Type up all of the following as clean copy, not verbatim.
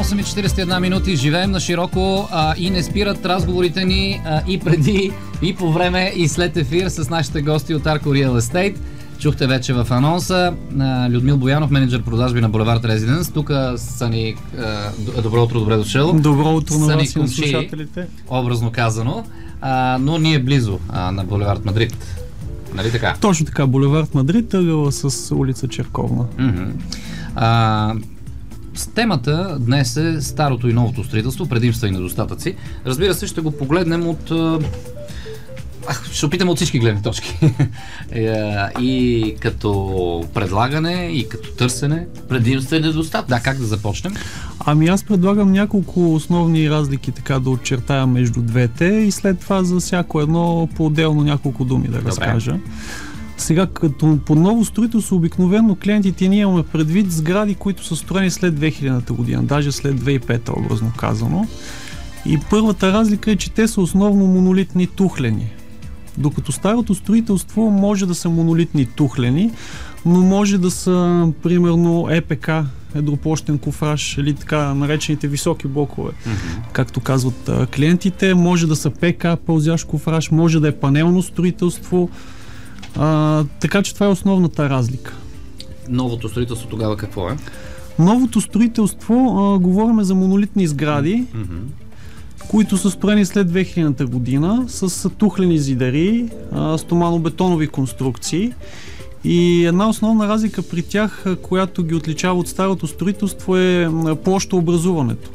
8:41 минути, живеем на широко и не спират разговорите ни и преди, и по време, и след ефир с нашите гости от Arco Real Estate. Чухте вече в анонса Людмил Боянов, менеджер продажби на Булевард Резиденс. Тук са ни... добро утро, добре дошъл. Добро утро на вас и на слушателите. Образно казано. Но ние близо на Булевард Мадрид. Нали така? Точно така, Булевард Мадрид, ъгъла с улица Черковна. С темата днес е старото и новото строителство, предимства и недостатъци. Разбира се, ще го погледнем от... ще опитам от всички гледни точки. И като предлагане, и като търсене. Предимства и недостатъци. Да, как да започнем? Ами аз предлагам няколко основни разлики, така да очертая между двете и след това за всяко едно по-отделно няколко думи да разкажа. Сега, като по ново строителство, обикновено клиентите ние имаме предвид сгради, които са строени след 2000-та година, даже след 2005-та, образно казано. И първата разлика е, че те са основно монолитни тухлени. Докато старото строителство може да са монолитни тухлени, но може да са, примерно, ЕПК, едроплощен кофраж или така наречените високи блокове, както казват клиентите. Може да са ПК, пълзящ кофраж, може да е панелно строителство. Така че това е основната разлика. Новото строителство тогава какво е? Новото строителство, говорим за монолитни сгради, които са строени след 2000-та година, с тухлени зидари, стоманобетонови конструкции. И една основна разлика при тях, която ги отличава от старото строителство, е площообразуването.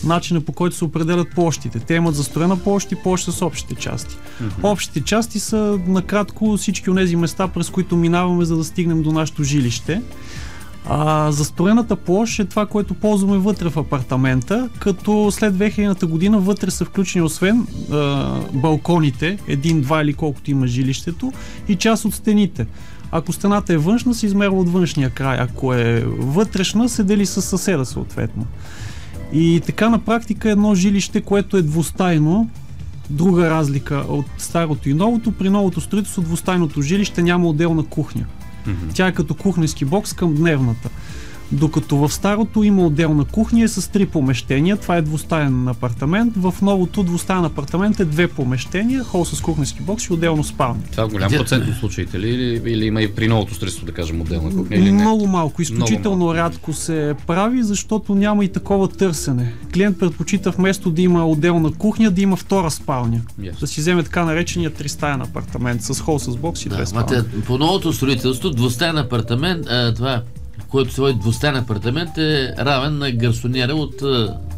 Начинът, по който се определят площите. Те имат застроена площ и площ с общите части. Общите части са накратко всички онези места, през които минаваме, за да стигнем до нашето жилище. Застроената площ е това, което ползваме вътре в апартамента, като след 2000-та година вътре са включени освен балконите, един, два или колкото има жилището, и част от стените. Ако стената е външна, се измерва от външния край. Ако е вътрешна, се дели с съседа съответно. И така на практика едно жилище, което е двустайно, друга разлика от старото и новото, при новото строителство двустайното жилище няма отделна кухня. Тя е като кухненски бокс към дневната. Докато в старото има отделна кухня с 3 помещения, това е двустаен апартамент. В новото двустаен апартамент е 2 помещения, хол с кухненски бокс и отделно спалня. Това голям процент от случаите или има и при новото строителство, да кажем, отделна кухня или не? Много малко, изключително рядко се прави, защото няма и такова търсене. Клиент предпочита вместо да има отделна кухня, да има втора спалня. Да си вземе така наречения 3-стаен апартамент с хол с бокс и 2 спални. По новото строителство, двустаен апартамент, това който свой двустаен апартамент е равен на гарсониера от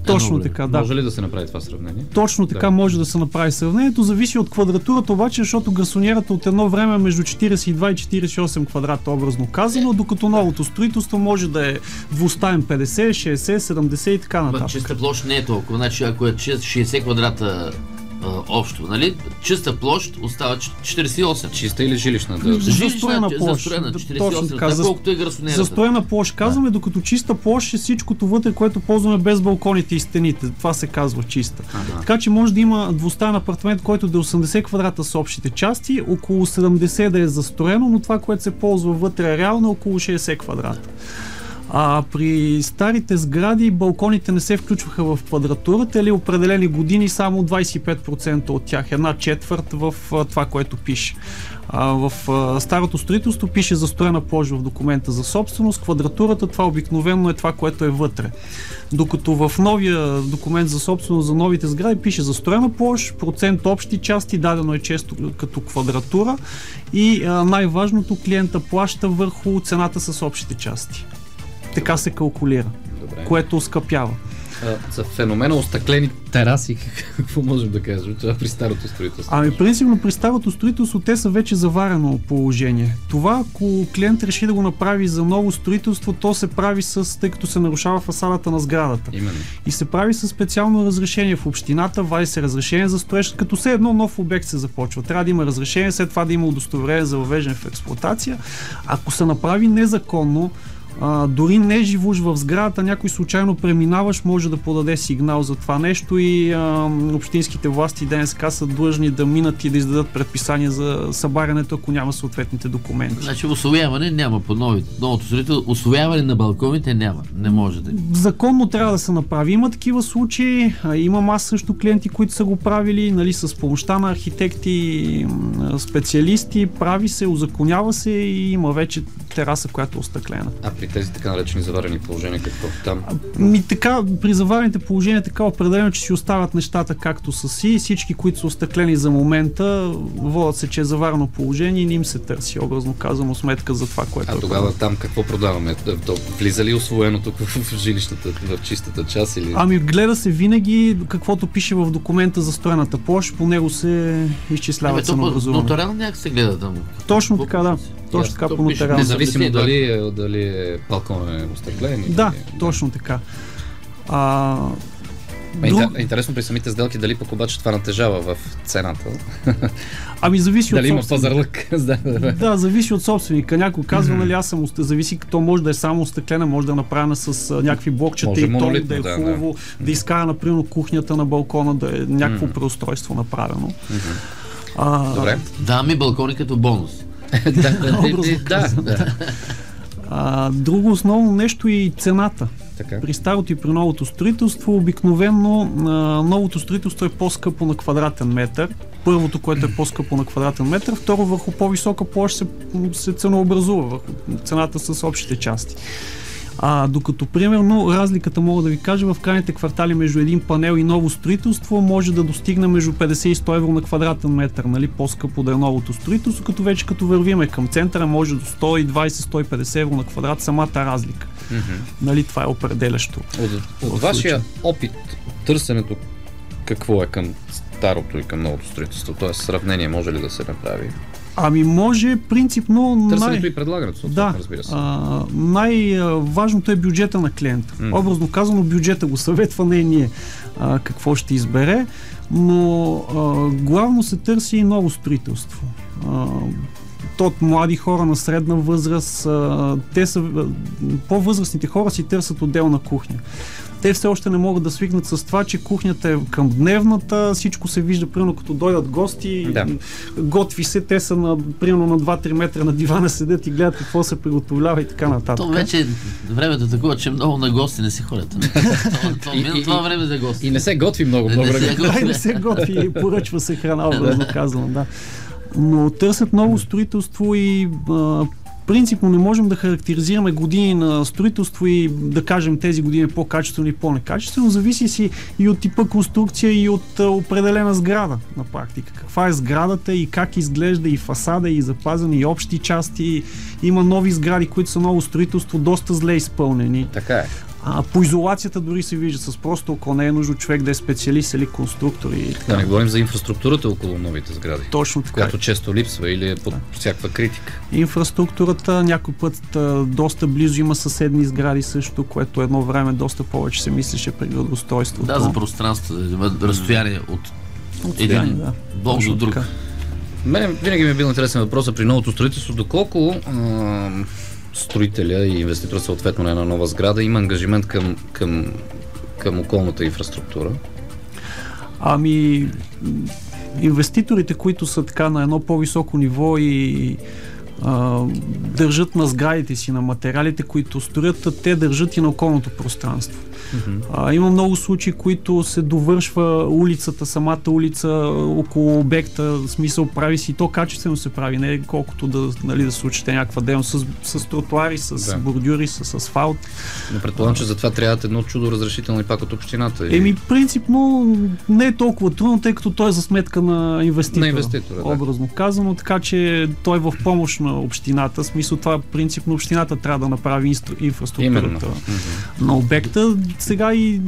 точно така, да. Може ли да се направи това сравнение? Точно така може да се направи сравнението. Зависи от квадратурата, обаче, защото гарсониерата от едно време е между 42 и 48 квадрата, образно казано, докато новото строителство може да е двустаен 50, 60, 70 и така нататък. Чиста площ не е толкова. Значи, ако е 60 квадрата общо, нали? Чиста площ остава 48. Чиста или жилищна? Застроена площ. Точно така. Колкото е гарсонерата. Застроена площ казваме, докато чиста площ е всичкото вътре, което ползваме без балконите и стените. Това се казва чиста. Така че може да има двустаен апартамент, който да е 80 квадрата с общите части, около 70 да е застроено, но това, което се ползва вътре реално е около 60 квадрата. При старите сгради балконите не се включваха в квадратурата или определени години, само 25% от тях, 1/4 в това, което пише. В старото строителство пише застроена площ в документа за собственост, квадратурата това обикновено е това, което е вътре. Докато в новия документ за собственост за новите сгради пише застроена площ, процент общи части, дадено е често като квадратура и най-важното, клиента плаща върху цената с общите части. Така се калкулира, което оскъпява. За феномена остъклени тераси, какво можем да кажем това при старото строителство? Принципно при старото строителство те са вече заварено положение. Това, ако клиент реши да го направи за ново строителство, то се прави тъй като се нарушава фасадата на сградата. Именно. И се прави със специално разрешение в общината, вади се разрешение за строеж, като все едно нов обект се започва. Трябва да има разрешение, след това да има удостоверение за въвеждане в експлоатация. Ако се направи незаконно, Дори не живуш в сградата, някой случайно преминаваш, може да подаде сигнал за това нещо и общинските власти ДНСК са длъжни да минат и да издадат предписания за събарянето, ако няма съответните документи. Значи усвояване няма по новото строителство, усвояване на балконите няма, не може да. Законно трябва да се направи. Има такива случаи, имам аз също клиенти, които са го правили, нали, с помощта на архитекти, специалисти, прави се, узаконява се и има вече тераса, която е остъклена. А при тези така наречени заварени положения, какво там? Така, при заварените положения така определено, че си остават нещата както са си. Всички, които са остъклени за момента, водят се, че е заварено положение и не им се търси, образно казано, сметка за това, което тогава там какво продаваме? Влиза ли усвоеното в жилищата, в чистата част? Или... гледа се винаги каквото пише в документа за строената площ, по него се изчислява ценообразуване. Нотариално някак се гледа там. Точно така, да. Точно така по нотариално. Независимо дали е балкон е остъклен. Да, точно така. Интересно при самите сделки, дали пък обаче това натежава в цената? Зависи дали от собственика. Дали има пазарлък? Да, зависи от собственика. Някой казва, нали, аз съм зависи, то може да е само остъклена, може да е направена с някакви блокчета и тон, да е хубаво, да изкара, например, кухнята на балкона, да е някакво преустройство направено. Добре. Да, балкони като бонус. Друго основно нещо е и цената. Така. При старото и при новото строителство обикновено новото строителство е по-скъпо на квадратен метър. Първото, което е по-скъпо на квадратен метър, второ върху по-висока площ се ценообразува върху цената с общите части. Докато, примерно, разликата мога да ви кажа, в крайните квартали между един панел и ново строителство може да достигне между 50 и 100 евро на квадратен метър, нали, по-скъпо да е новото строителство, като вече като вървиме към центъра може до 120-150 евро на квадрат самата разлика. Нали, това е определящо. От вашия опит, търсенето какво е към старото и към новото строителство? Тоест сравнение може ли да се направи? Може принципно... Търсенето и предлагането, разбира се. Най-важното е бюджета на клиента. Образно казано, бюджета го съветва, не ние какво ще избере, но главно се търси и ново строителство. От млади хора на средна възраст, по-възрастните хора си търсят отделна кухня. Те все още не могат да свикнат с това, че кухнята е към дневната, всичко се вижда, примерно като дойдат гости, готви се, те са примерно на 2-3 метра на дивана седят и гледат какво се приготовлява и така нататък. То вече времето е такова, че много на гости не се ходят. Това време за гости. И не се готви много. Не се готви, поръчва се храна, образно казвам, да. Но търсят ново строителство и принципно не можем да характеризираме години на строителство и да кажем тези години по-качествено или по-некачествено. Зависи си и от типа конструкция и от определена сграда на практика. Каква е сградата и как изглежда и фасада и запазени и общи части. Има нови сгради, които са ново строителство, доста зле изпълнени. Така е. По изолацията дори се вижда с просто около не е нужно човек да е специалист или конструктор и така. Да не говорим за инфраструктурата около новите сгради. Точно така. Която често липсва или е под всякаква критика. Инфраструктурата някой път доста близо има съседни сгради също, което едно време доста повече се мислеше при градоустройството. Да, за пространство, разстояние от един блок до друг. Мене винаги ми е бил интересен въпросът при новото строителство, доколко строителя и инвеститор съответно на една нова сграда има ангажимент към околната инфраструктура? Инвеститорите, които са така на едно по-високо ниво и държат на сградите си, на материалите, които строят, те държат и на околното пространство. Има много случаи, които се довършва улицата, самата улица около обекта, в смисъл прави си, то качествено се прави, не колкото да се учите някаква дейност с тротуари, с бордюри, с асфалт. Но предполагам, че за това трябват едно чудо разрешително и пак от общината. Принципно не е толкова трудно, тъй като той е за сметка на инвеститора. Образно казано, така че той е в помощ на общината. В смисъл това принципно общината трябва да направи инфраструктурата на обекта. Сега и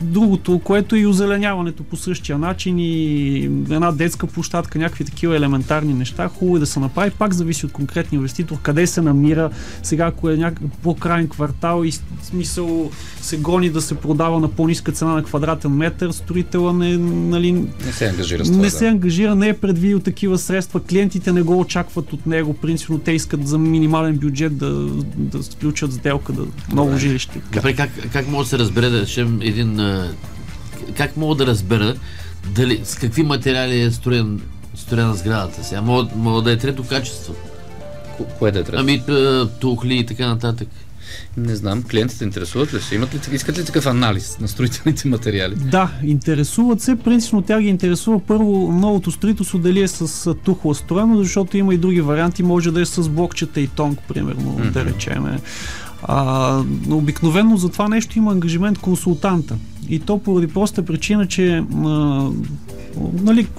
другото, което е и озеленяването по същия начин и една детска площадка, някакви такива елементарни неща, хубаво е да се направи, пак зависи от конкретния инвеститор, къде се намира, сега ако е някакъв по-крайен квартал и смисъл се гони да се продава на по-ниска цена на квадратен метър, строителът не се ангажира с това. Не е предвидил такива средства, клиентите не го очакват от него, принципно те искат за минимален бюджет да сключат сделка, ново жилище. Добре, как може да се разбере, да речем, как мога да разбера дали, с какви материали е строена сградата? Сега мога да е трето качество. Кое да е трето? Тухли и така нататък. Не знам, клиентите интересуват ли се? Искат ли такъв анализ на строителните материали? Да, интересуват се. Принципно тя ги интересува първо новото строителство дали е с тухла строено, защото има и други варианти. Може да е с блокчета и тонк, примерно, да речеме. Но обикновено за това нещо има ангажимент консултанта. И то поради проста причина, че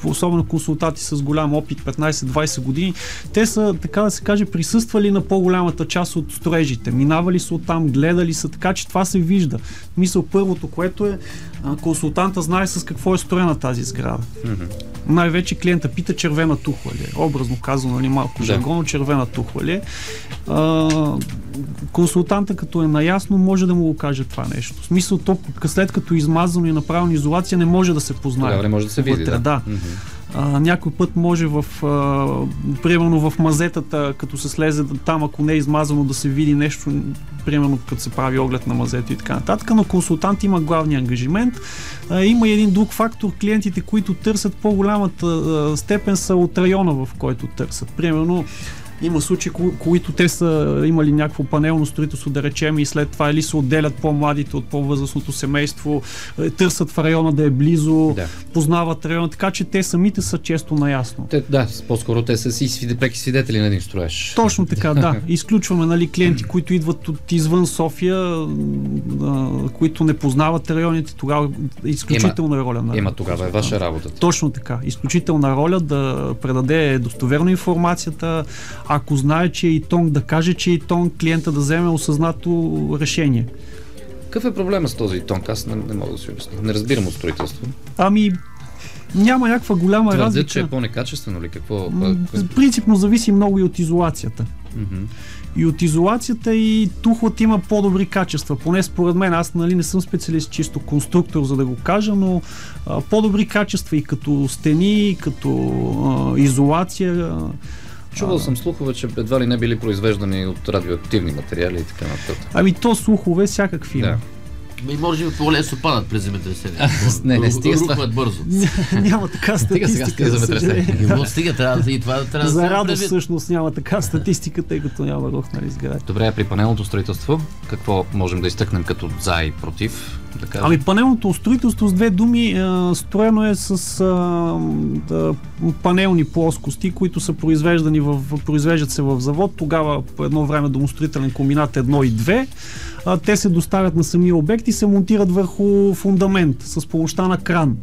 особено консултати с голям опит, 15-20 години, те са, така да се каже, присъствали на по-голямата част от строежите. Минавали са оттам, гледали са, така че това се вижда. Мисъл, първото, което е, консултанта знае с какво е строена тази сграда. Най-вече клиента пита червена тухла ли е. Образно казано, малко жаргонно, червена тухла ли е. Консултанта, като е наясно, може да му го каже това нещо. В смисъл, то след като е измазано и направено изолация, не може да се познае. Тогава не може да се види, да. Някой път може примерно в мазетата, като се слезе там, ако не е измазано, да се види нещо, примерно като се прави оглед на мазето и така нататък, но консултант има главния ангажимент. Има и един друг фактор, клиентите, които търсят по-голямата степен, са от района, в който търсят. Примерно има случаи, които те са имали някакво панелно строителство, да речем, и след това или се отделят по-младите от по-възрастното семейство, търсят в района да е близо, познават района, така че те самите са често наясно. По-скоро те са си преки свидетели на един строеж. Точно така, да. Изключваме клиенти, които идват от извън София, които не познават районите, тогава изключителна роля. Тогава е ваша работа. Точно така. Изключителна роля да предаде достоверно информацията. Ако знае, че е и тонк, да каже, че е и тонк, клиента да вземе осъзнато решение. Какъв е проблема с този тонк? Аз не мога да си обясня. Не разбирам от строителство. Няма някаква голяма разлика. Твърдят, че е по-некачествено ли? Какво? Принципно зависи много и от изолацията. И от изолацията и тухлата има по-добри качества. Поне според мен, аз не съм специалист, чисто конструктор, за да го кажа, но по-добри качества и като стени, и като изолация. Чувал съм слухове, че едва ли не били произвеждани от радиоактивни материали и така нататък. То слухове всякакви. Да. Може би по-лесно падат през земетресения. Не, стига с това. Рухват бързо. Няма така статистика. Стига, трябва да за радост всъщност няма така статистика, тъй като няма рухнали сгради. Добре, при панелното строителство, какво можем да изтъкнем като за и против? Панелното строителство, с две думи, строено е с панелни плоскости, които са произвеждат се в завод. Тогава по едно време домостроителен комбинат 1 и 2. Те се доставят на самия обект и се монтират върху фундамент с помощта на кран.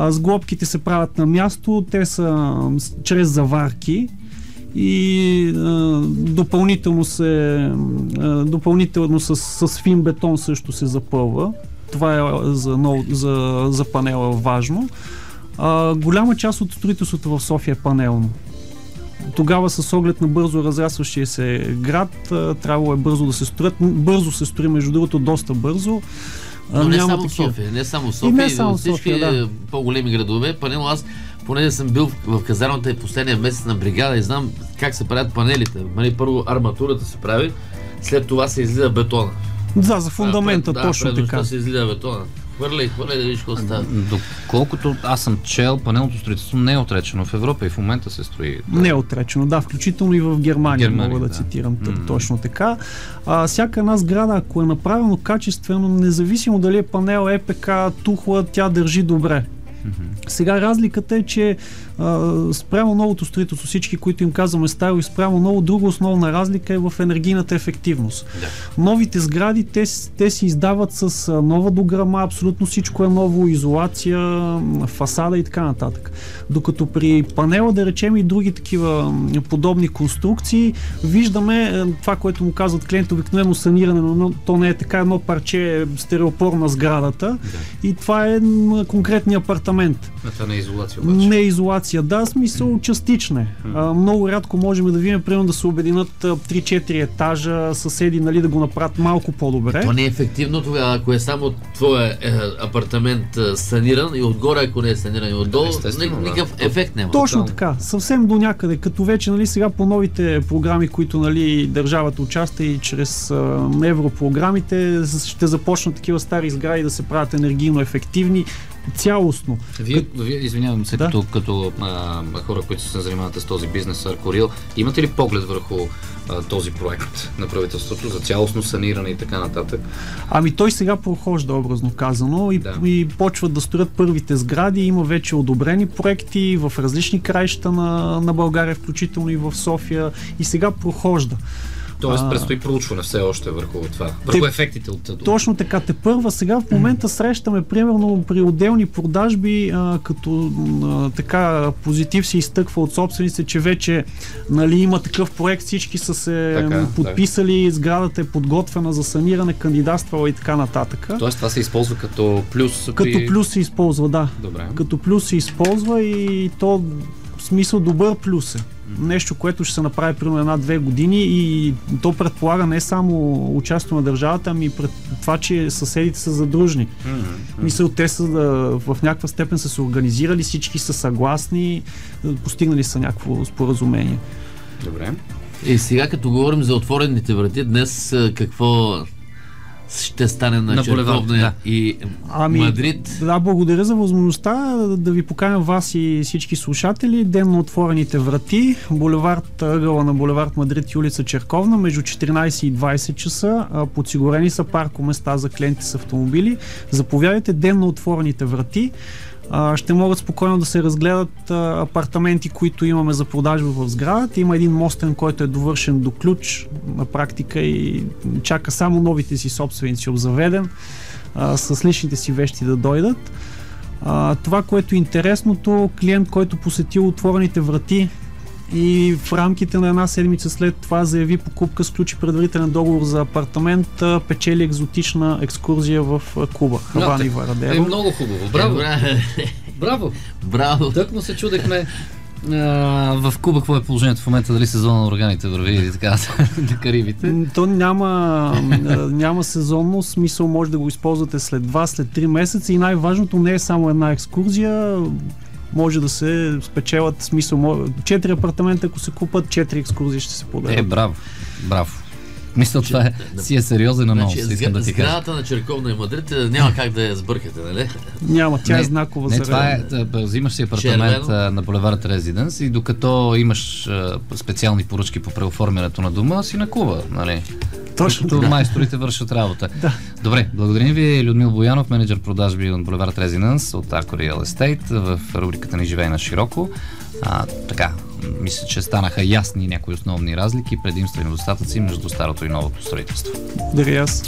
Сглобките се правят на място, те са чрез заварки и допълнително с фин бетон също се запълва. Това е за панела важно. Голяма част от строителството в София е панелно. Тогава с оглед на бързо разрастващия се град, трябвало е бързо да се строят. Бързо се строи, между другото, доста бързо. Но не само в София, във всички по-големи градове. Панел, аз понеже съм бил в казармата и последния месец на бригада и знам как се правят панелите. Първо арматурата се прави, след това се излиза бетона. Да, за фундамента, точно така. Да, се излиза бетона. Хвърляй, да виж какво става. Доколкото аз съм чел, панелното строителство не е отречено в Европа и в момента се строи. Не е отречено, да, включително и в Германия мога да цитирам точно така. Всяка една сграда, ако е направено качествено, независимо дали е панел, ЕПК, тухла, тя държи добре. Сега разликата е, че спрямо новото строителство, всички, които им казваме старо и спрямо ново, друга основна разлика е в енергийната ефективност. Новите сгради, те се издават с нова дограма, абсолютно всичко е ново, изолация, фасада и така нататък. Докато при панела, да речем, и други такива подобни конструкции, виждаме това, което му казват клиенти, обикновено саниране, но то не е така, едно парче стереопор на сградата и това е конкретния апартамент, апартамент. Това не е изолация обаче. Не е изолация, да, смисъл частична. Много рядко можем да видим, примерно да се обединят 3-4 етажа, съседи, нали, да го направят малко по-добре. То не е ефективно тогава, ако е само твоя апартамент саниран и отгоре, ако не е саниран и отдолу, никакъв ефект няма. Точно така, съвсем до някъде, като вече, нали, сега по новите програми, които, нали, държавата участва и чрез европрограмите, ще започнат такива стари сгради да се правят енергийно ефективни, цялостно. Вие извинявам се, като хора, които се занимавате с този бизнес, Аркорил, имате ли поглед върху този проект на правителството за цялостно саниране и така нататък? Ами той сега прохожда, образно казано, и почват да строят първите сгради, има вече одобрени проекти в различни краища на България, включително и в София, и сега прохожда. Тоест предстои проучване все още върху това, върху ефектите от това. Точно така, тепърва сега в момента срещаме, примерно при отделни продажби, като така позитив се изтъква от собствениците, че вече, нали, има такъв проект, всички са се подписали, сградата е подготвена за саниране, кандидатствала и така нататък. Тоест това се използва като плюс? Като плюс се използва, да. Добре. Като плюс се използва и то в смисъл добър плюс е. Нещо, което ще се направи примерно 1-2 години и то предполага не само участието на държавата, ами пред това, че съседите са задружни. Мисля, те са в някаква степен са се организирали, всички са съгласни, постигнали са някакво споразумение. Добре. И сега като говорим за отворените врати, днес какво ще стане на Черковна и Мадрид? Да, благодаря за възможността да ви поканя вас и всички слушатели. Ден на отворените врати, ъгъла на булевард Мадрид и улица Черковна, между 14 и 20 часа. Подсигурени са паркоместа за клиенти с автомобили. Заповядайте, ден на отворените врати. Ще могат спокойно да се разгледат апартаменти, които имаме за продажба в сградата. Има един мостен, който е довършен до ключ на практика и чака само новите си собственици обзаведен с личните си вещи да дойдат. Това, което е интересното, клиент, който посетил отворените врати и в рамките на една седмица след това заяви покупка, сключи предварителен договор за апартамент, печели екзотична екскурзия в Куба. Хавана и Варадеро. Е много хубаво. Браво! Браво! Браво! Тък му се чудехме в Куба какво е положението в момента, дали сезона на органите върви или така на Карибите? То няма сезонно, смисъл може да го използвате след 2, след 3 месеца и най-важното не е само една екскурзия, може да се спечелят, смисъл 4 апартамента, ако се купат, 4 екскурзии ще се подарят. Браво, браво. Мисля, това си е сериозен анонс, искам да ти кажа. Сградата на Черковна и Мадрид няма как да я сбъркате, нали? Няма, тя е знакова за това е, взимаш си апартамент на булевард Резиденс и докато имаш специални поръчки по преоформянето на дома, си на Куба, нали? Точно. Майсторите вършат работа. Да. Добре, благодарим ви, Людмил Боянов, менеджер продажби на булевард Резиденс от Arco Real Estate в рубриката ни Живей на широко. Така, мисля, че станаха ясни някои основни разлики, предимства и недостатъци между старото и новото строителство. Благодаря аз.